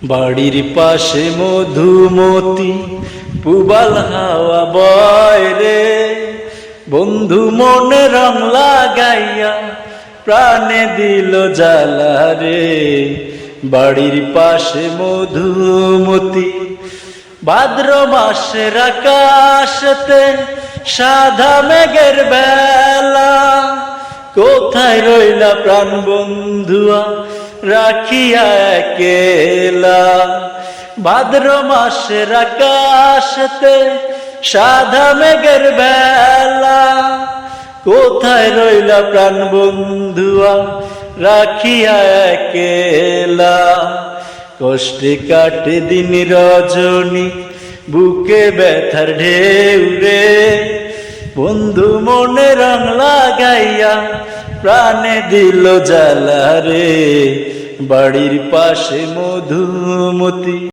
বাড়ির পাশে মধুমতি পুবাল হাওয়া বয় রে, বন্ধু মনে রং লাগাইয়া প্রাণে দিল জ্বালা রে। বাড়ির পাশে মধুমতি ভাদ্র মাসের আকাশেতে সাদা মেঘের বেলা, কোথায় রইলা প্রাণ বন্ধুয়া রাখিয়া একেলা। ভাদ্র মাসের আকাশেতে সাদা মেঘের বেলা, কোথায় রইলা প্রাণ বন্ধুয়া রাখিয়া একেলা। কষ্টে কাটে দিন রজনী বুকে ব্যথার ঢেউ রে, বন্ধু মনে রং লাগাইয়া প্রাণে দিল জ্বালা রে। বাড়ির পাশে মধুমতি